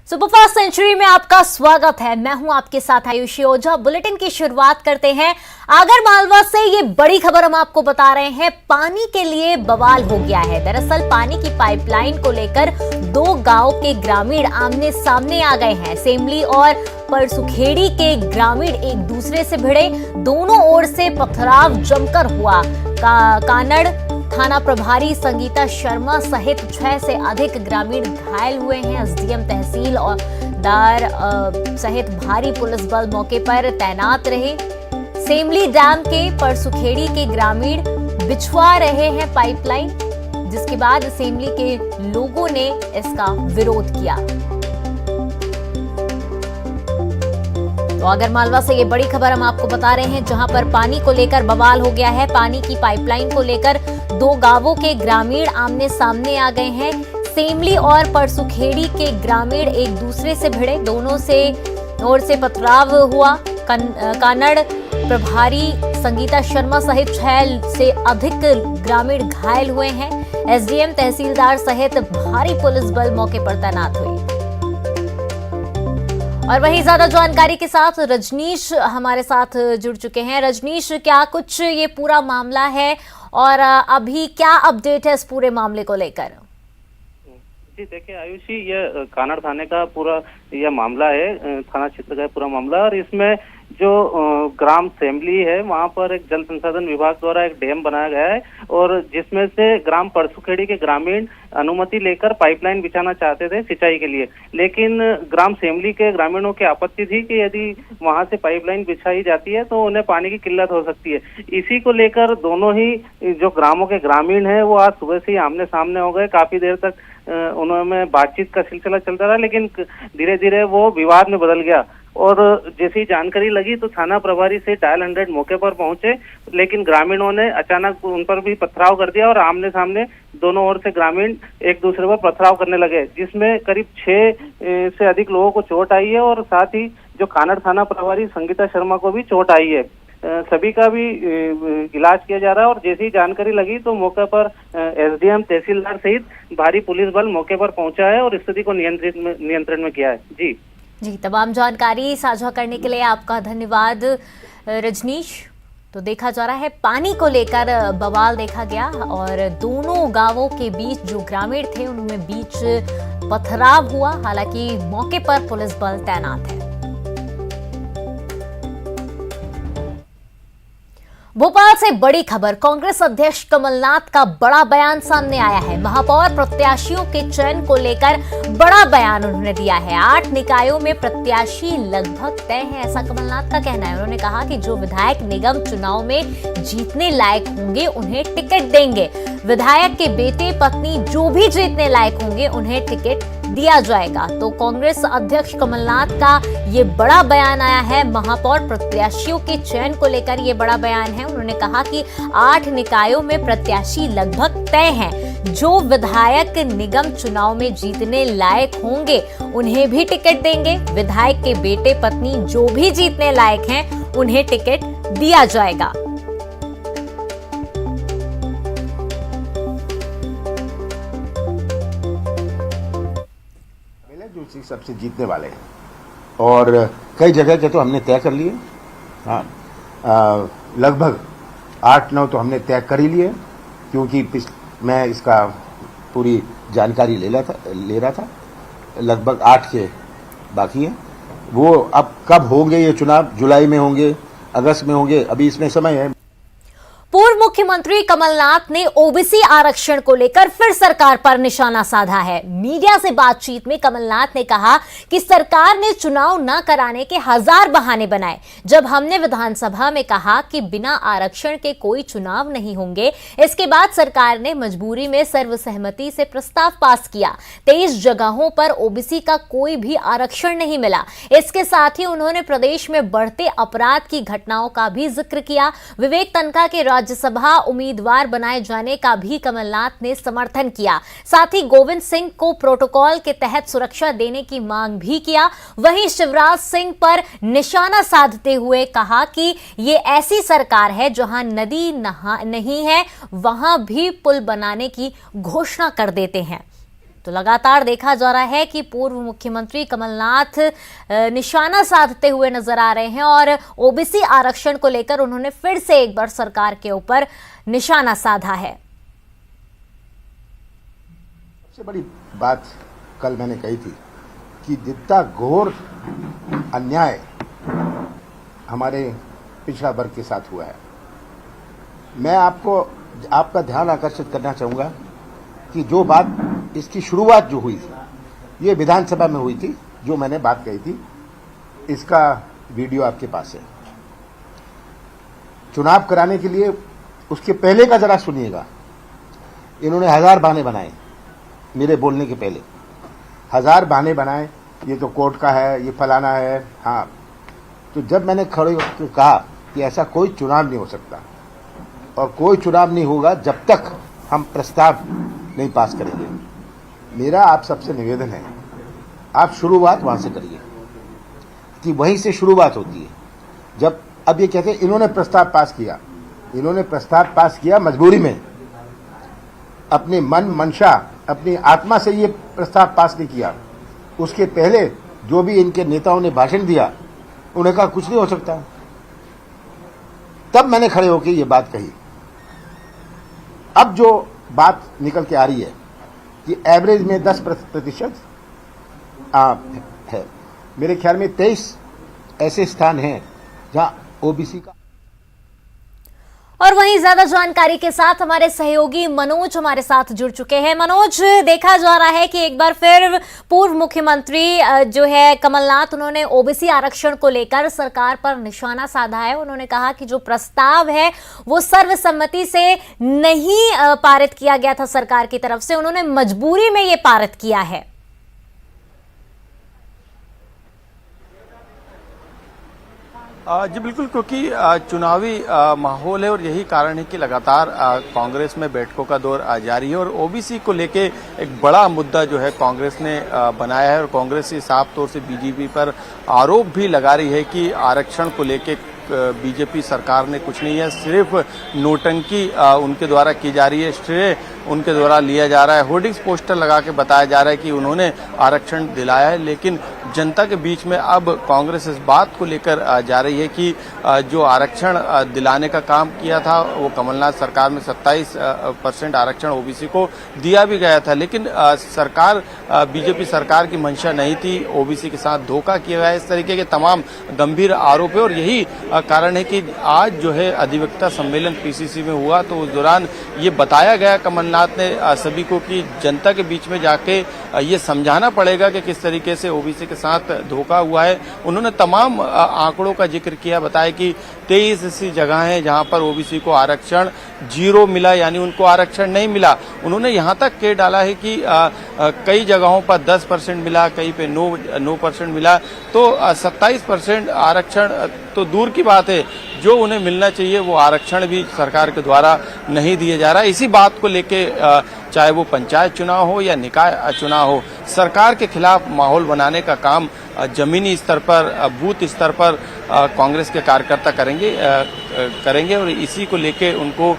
Superfast century में आपका स्वागत है। मैं हूं आपके साथ आयुषी ओझा। बुलेटिन की शुरुआत करते हैं आगर मालवा से। ये बड़ी खबर हम आपको बता रहे हैं, पानी के लिए बवाल हो गया है। दरअसल पानी की पाइपलाइन को लेकर दो गांव के ग्रामीण आमने सामने आ गए हैं। सेमली और परसुखेड़ी के ग्रामीण एक दूसरे से भिड़े, दोनों ओर से पथराव जमकर हुआ। कानड़ थाना प्रभारी संगीता शर्मा सहित 6 से अधिक ग्रामीण घायल हुए हैं। एसडीएम तहसील और दार सहित भारी पुलिस बल मौके पर तैनात रहे। सेमली डैम के परसुखेड़ी के ग्रामीण बिछवा रहे हैं पाइपलाइन, जिसके बाद सेमली के लोगों ने इसका विरोध किया। तो आगरमालवा से ये बड़ी खबर हम आपको बता रहे हैं, जहां पर पानी को लेकर बवाल हो गया है। पानी की पाइपलाइन को लेकर दो गांवों के ग्रामीण आमने सामने आ गए हैं। सेमली और परसुखेड़ी के ग्रामीण एक दूसरे से भिड़े, दोनों से ओर से पथराव हुआ। कानड़ प्रभारी संगीता शर्मा सहित 6 से अधिक ग्रामीण घायल हुए हैं। एसडीएम तहसीलदार सहित भारी पुलिस बल मौके पर तैनात हुई। और वहीं ज्यादा जानकारी के साथ रजनीश हमारे साथ जुड़ चुके हैं। रजनीश, क्या कुछ ये पूरा मामला है और अभी क्या अपडेट है इस पूरे मामले को लेकर? जी देखिए आयुषी, ये कानड़ थाने का पूरा यह मामला है, थाना क्षेत्र का पूरा मामला। और इसमें जो ग्राम सेमली है, वहां पर एक जल संसाधन विभाग द्वारा एक डैम बनाया गया है, और जिसमें से ग्राम परसुखेड़ी के ग्रामीण अनुमति लेकर पाइपलाइन बिछाना चाहते थे सिंचाई के लिए। लेकिन ग्राम सेमली के ग्रामीणों की आपत्ति थी कि यदि वहां से पाइपलाइन बिछाई जाती है तो उन्हें पानी की किल्लत हो सकती है। इसी को लेकर दोनों ही जो ग्रामों के ग्रामीण है वो आज सुबह से ही आमने सामने हो गए। काफी देर तक उन्होंने बातचीत का सिलसिला चलता रहा, लेकिन धीरे धीरे वो विवाद में बदल गया। और जैसी जानकारी लगी तो थाना प्रभारी से डायल 100 मौके पर पहुंचे, लेकिन ग्रामीणों ने अचानक उन पर भी पथराव कर दिया और आमने सामने दोनों ओर से ग्रामीण एक दूसरे पर पथराव करने लगे, जिसमें करीब 6 से अधिक लोगों को चोट आई है। और साथ ही जो कानड़ थाना प्रभारी संगीता शर्मा को भी चोट आई है। सभी का भी इलाज किया जा रहा है। और जैसी ही जानकारी लगी तो मौके पर एसडीएम तहसीलदार सहित भारी पुलिस बल मौके पर पहुंचा है और स्थिति को नियंत्रण में किया है। जी, तमाम जानकारी साझा करने के लिए आपका धन्यवाद रजनीश। तो देखा जा रहा है पानी को लेकर बवाल देखा गया और दोनों गांवों के बीच जो ग्रामीण थे उनमें बीच पथराव हुआ। हालांकि मौके पर पुलिस बल तैनात है। भोपाल से बड़ी खबर, कांग्रेस अध्यक्ष कमलनाथ का बड़ा बयान सामने आया है। महापौर प्रत्याशियों के चयन को लेकर बड़ा बयान उन्होंने दिया है। 8 निकायों में प्रत्याशी लगभग तय है, ऐसा कमलनाथ का कहना है। उन्होंने कहा कि जो विधायक निगम चुनाव में जीतने लायक होंगे उन्हें टिकट देंगे। विधायक के बेटे पत्नी जो भी जीतने लायक होंगे उन्हें टिकट दिया जाएगा। तो कांग्रेस अध्यक्ष कमलनाथ का ये बड़ा बयान आया है। महापौर प्रत्याशियों के चयन को लेकर ये बड़ा बयान है। उन्होंने कहा कि 8 निकायों में प्रत्याशी लगभग तय हैं। जो विधायक निगम चुनाव में जीतने लायक होंगे उन्हें भी टिकट देंगे। विधायक के बेटे पत्नी जो भी जीतने लायक हैं उन्हें टिकट दिया जाएगा। जो सबसे जीतने वाले हैं और कई जगह के तो हमने तय कर लिए। हाँ, लगभग 8-9 तो हमने तय कर ही लिए, क्योंकि मैं इसका पूरी जानकारी ले रहा था। लगभग 8 के बाकी हैं। वो अब कब होंगे ये चुनाव, जुलाई में होंगे, अगस्त में होंगे, अभी इसमें समय है। पूर्व मुख्यमंत्री कमलनाथ ने ओबीसी आरक्षण को लेकर फिर सरकार पर निशाना साधा है। मीडिया से बातचीत में कमलनाथ ने कहा कि सरकार ने चुनाव न कराने के 1000 बहाने बनाए। जब हमने विधानसभा में कहा कि बिना आरक्षण के कोई चुनाव नहीं होंगे, इसके बाद सरकार ने मजबूरी में सर्वसहमति से प्रस्ताव पास किया। 23 जगहों पर ओबीसी का कोई भी आरक्षण नहीं मिला। इसके साथ ही उन्होंने प्रदेश में बढ़ते अपराध की घटनाओं का भी जिक्र किया। विवेक तनखा के राज्यसभा उम्मीदवार बनाए जाने का भी कमलनाथ ने समर्थन किया। साथ ही गोविंद सिंह को प्रोटोकॉल के तहत सुरक्षा देने की मांग भी किया। वहीं शिवराज सिंह पर निशाना साधते हुए कहा कि ये ऐसी सरकार है जहां नदी नहीं है वहां भी पुल बनाने की घोषणा कर देते हैं। तो लगातार देखा जा रहा है कि पूर्व मुख्यमंत्री कमलनाथ निशाना साधते हुए नजर आ रहे हैं और ओबीसी आरक्षण को लेकर उन्होंने फिर से एक बार सरकार के ऊपर निशाना साधा है। सबसे बड़ी बात कल मैंने कही थी कि जितना घोर अन्याय हमारे पिछड़ा वर्ग के साथ हुआ है, मैं आपका ध्यान आकर्षित करना चाहूंगा कि जो बात इसकी शुरुआत जो हुई थी ये विधानसभा में हुई थी, जो मैंने बात कही थी, इसका वीडियो आपके पास है। चुनाव कराने के लिए उसके पहले का जरा सुनिएगा। इन्होंने 1000 बहाने बनाए मेरे बोलने के पहले, 1000 बहाने बनाए, ये तो कोर्ट का है, ये फलाना है। हाँ, तो जब मैंने खड़े होकर कहा कि ऐसा कोई चुनाव नहीं हो सकता और कोई चुनाव नहीं होगा जब तक हम प्रस्ताव नहीं पास करेंगे, मेरा आप सबसे निवेदन है, आप शुरुआत वहां से करिए कि वहीं से शुरुआत होती है। जब अब ये कहते हैं इन्होंने प्रस्ताव पास किया, इन्होंने प्रस्ताव पास किया मजबूरी में, अपने मन मंशा अपनी आत्मा से ये प्रस्ताव पास नहीं किया। उसके पहले जो भी इनके नेताओं ने भाषण दिया उन्हें कहा कुछ नहीं हो सकता, तब मैंने खड़े होकर ये बात कही। अब जो बात निकल के आ रही है कि एवरेज में 10% है, मेरे ख्याल में 23 ऐसे स्थान हैं जहां ओबीसी का। और वहीं ज्यादा जानकारी के साथ हमारे सहयोगी मनोज हमारे साथ जुड़ चुके हैं। मनोज, देखा जा रहा है कि एक बार फिर पूर्व मुख्यमंत्री जो है कमलनाथ, उन्होंने ओबीसी आरक्षण को लेकर सरकार पर निशाना साधा है। उन्होंने कहा कि जो प्रस्ताव है वो सर्वसम्मति से नहीं पारित किया गया था सरकार की तरफ से, उन्होंने मजबूरी में ये पारित किया है। जी बिल्कुल, क्योंकि चुनावी माहौल है और यही कारण है कि लगातार कांग्रेस में बैठकों का दौर जारी है और ओबीसी को लेके एक बड़ा मुद्दा जो है कांग्रेस ने बनाया है और कांग्रेस साफ तौर से बीजेपी पर आरोप भी लगा रही है कि आरक्षण को लेके बीजेपी सरकार ने कुछ नहीं है, सिर्फ नोटंकी उनके द्वारा की जा रही है, श्रेय उनके द्वारा लिया जा रहा है। होर्डिंग्स पोस्टर लगा के बताया जा रहा है कि उन्होंने आरक्षण दिलाया है, लेकिन जनता के बीच में अब कांग्रेस इस बात को लेकर जा रही है कि जो आरक्षण दिलाने का काम किया था वो कमलनाथ सरकार में 27% आरक्षण ओबीसी को दिया भी गया था, लेकिन सरकार बीजेपी सरकार की मंशा नहीं थी, ओबीसी के साथ धोखा किया गया। इस तरीके के तमाम गंभीर आरोप है और यही कारण है कि आज जो है अधिवक्ता सम्मेलन पीसीसी में हुआ तो उस दौरान ये बताया गया कमलनाथ ने सभी को कि जनता के बीच में जाके ये समझाना पड़ेगा कि किस तरीके से ओबीसी के साथ धोखा हुआ है। उन्होंने तमाम आंकड़ों का जिक्र किया, बताया कि 23 ऐसी जगह हैं जहां पर ओबीसी को आरक्षण 0 मिला, यानी उनको आरक्षण नहीं मिला। उन्होंने यहां तक कह डाला है कि कई जगहों पर 10% मिला, कहीं पे 9% मिला, तो 27% आरक्षण तो दूर की बात है, जो उन्हें मिलना चाहिए वो आरक्षण भी सरकार के द्वारा नहीं दिया जा रहा है। इसी बात को लेके चाहे वो पंचायत चुनाव हो या निकाय चुनाव हो, सरकार के खिलाफ माहौल बनाने का काम जमीनी स्तर पर, बूथ स्तर पर कांग्रेस के कार्यकर्ता करेंगे और इसी को लेके उनको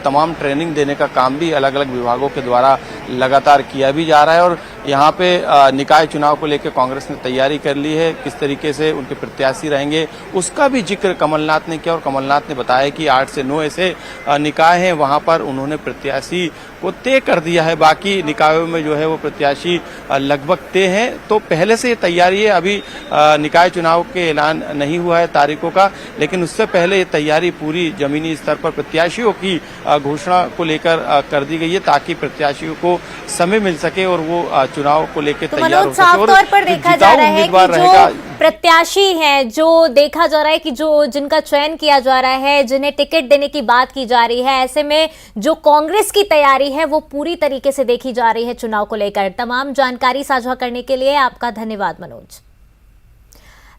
तमाम ट्रेनिंग देने का काम भी अलग अलग विभागों के द्वारा लगातार किया भी जा रहा है। और यहाँ पे निकाय चुनाव को लेकर कांग्रेस ने तैयारी कर ली है, किस तरीके से उनके प्रत्याशी रहेंगे उसका भी जिक्र कमलनाथ ने किया और कमलनाथ ने बताया कि 8 से 9 ऐसे निकाय हैं वहां पर उन्होंने प्रत्याशी को तय कर दिया है, बाकी निकायों में जो है वो प्रत्याशी लगभग तय हैं। तो पहले से ये तैयारी है, अभी निकाय चुनाव के ऐलान नहीं हुआ है तारीखों का, लेकिन उससे पहले ये तैयारी पूरी जमीनी स्तर पर प्रत्याशियों की घोषणा को लेकर कर दी गई है ताकि प्रत्याशियों को समय मिल सके और वो चुनाव को लेकर तैयार हो सके। साफ तौर पर देखा जा रहा है कि जो प्रत्याशी हैं, जो देखा जा रहा है कि जो जिनका चयन किया जा रहा है, जिन्हें टिकट देने की बात की जा रही है, ऐसे में जो कांग्रेस की तैयारी है वो पूरी तरीके से देखी जा रही है चुनाव को लेकर। तमाम जानकारी साझा करने के लिए आपका धन्यवाद मनोज।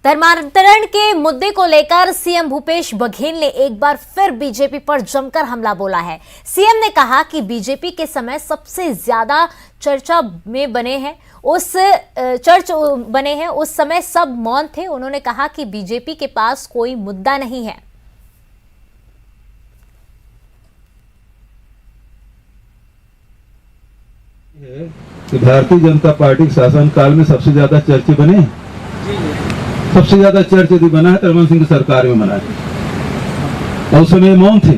धर्मांतरण के मुद्दे को लेकर सीएम भूपेश बघेल ने एक बार फिर बीजेपी पर जमकर हमला बोला है। सीएम ने कहा कि बीजेपी के समय सबसे ज्यादा चर्चा में बने हैं उस समय सब मौन थे। उन्होंने कहा कि बीजेपी के पास कोई मुद्दा नहीं है। कि भारतीय जनता पार्टी के शासनकाल में सबसे ज्यादा चर्चे बने, सबसे ज्यादा चर्च यदि बना है तो रमन सिंह की सरकार में बना है, और उस समय मौन थे,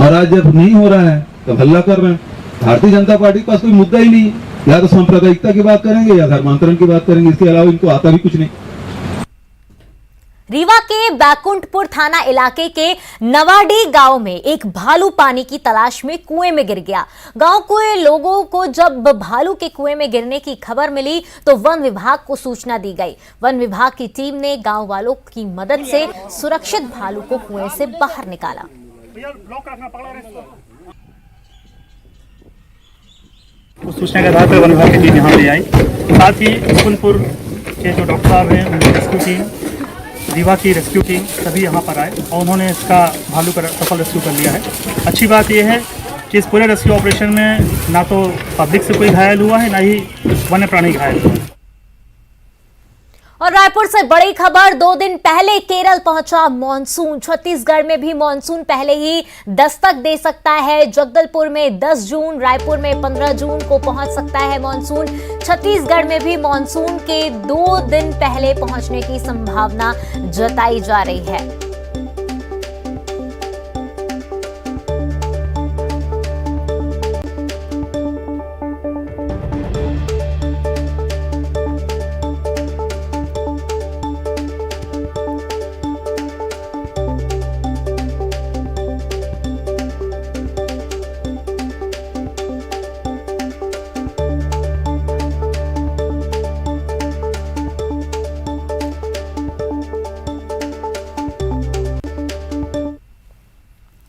और आज जब नहीं हो रहा है तो हल्ला कर रहे हैं। भारतीय जनता पार्टी के पास कोई मुद्दा ही नहीं है, या तो सांप्रदायिकता की बात करेंगे या धर्मांतरण की बात करेंगे, इसके अलावा इनको आता भी कुछ नहीं। रीवा के बैकुंठपुर थाना इलाके के नवाडी गांव में एक भालू पानी की तलाश में कुएं में गिर गया। गांव के लोगों को जब भालू के कुएं में गिरने की खबर मिली तो वन विभाग को सूचना दी गई। वन विभाग की टीम ने गांव वालों की मदद से सुरक्षित भालू को कुएं से बाहर निकाला। उस सूचना के आधार पर वन विभाग की टीम यहाँ ले आई। साथ ही बैकुंठपुर के जो डॉक्टर साहब हैं, उनकी रेस्क्यू टीम, रीवा की रेस्क्यू टीम सभी यहाँ पर आए और उन्होंने इसका भालू का सफल रेस्क्यू कर लिया है। अच्छी बात यह है कि इस पूरे रेस्क्यू ऑपरेशन में ना तो पब्लिक से कोई घायल हुआ है, ना ही वन्य प्राणी घायल हुआ है। और रायपुर से बड़ी खबर, 2 दिन पहले केरल पहुंचा मॉनसून। छत्तीसगढ़ में भी मॉनसून पहले ही दस्तक दे सकता है। जगदलपुर में 10 जून, रायपुर में 15 जून को पहुंच सकता है मॉनसून। छत्तीसगढ़ में भी मॉनसून के 2 दिन पहले पहुंचने की संभावना जताई जा रही है।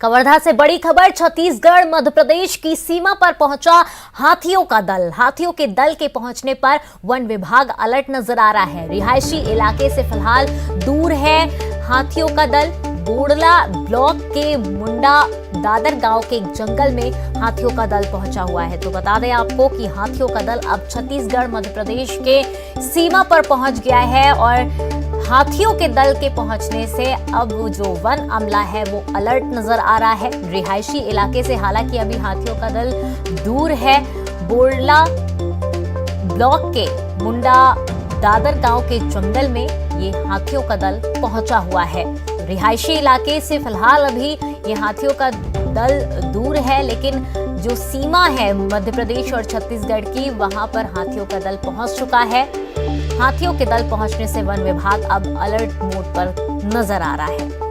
कवर्धा से बड़ी खबर, छत्तीसगढ़ मध्य प्रदेश की सीमा पर पहुंचा हाथियों का दल। हाथियों के दल के पहुंचने पर वन विभाग अलर्ट नजर आ रहा है। रिहायशी इलाके से फिलहाल दूर है हाथियों का दल। बोड़ला ब्लॉक के मुंडा दादर गांव के एक जंगल में हाथियों का दल पहुंचा हुआ है। तो बता दें आपको कि हाथियों का दल अब छत्तीसगढ़ मध्य प्रदेश के सीमा पर पहुंच गया है और हाथियों के दल के पहुंचने से अब जो वन अमला है वो अलर्ट नजर आ रहा है। रिहायशी इलाके से हालांकि अभी हाथियों का दल दूर है। बोड़ला ब्लॉक के मुंडा दादर गांव के जंगल में ये हाथियों का दल पहुंचा हुआ है। रिहायशी इलाके से फिलहाल अभी ये हाथियों का दल दूर है, लेकिन जो सीमा है मध्य प्रदेश और छत्तीसगढ़ की, वहां पर हाथियों का दल पहुंच चुका है। हाथियों के दल पहुंचने से वन विभाग अब अलर्ट मोड पर नजर आ रहा है।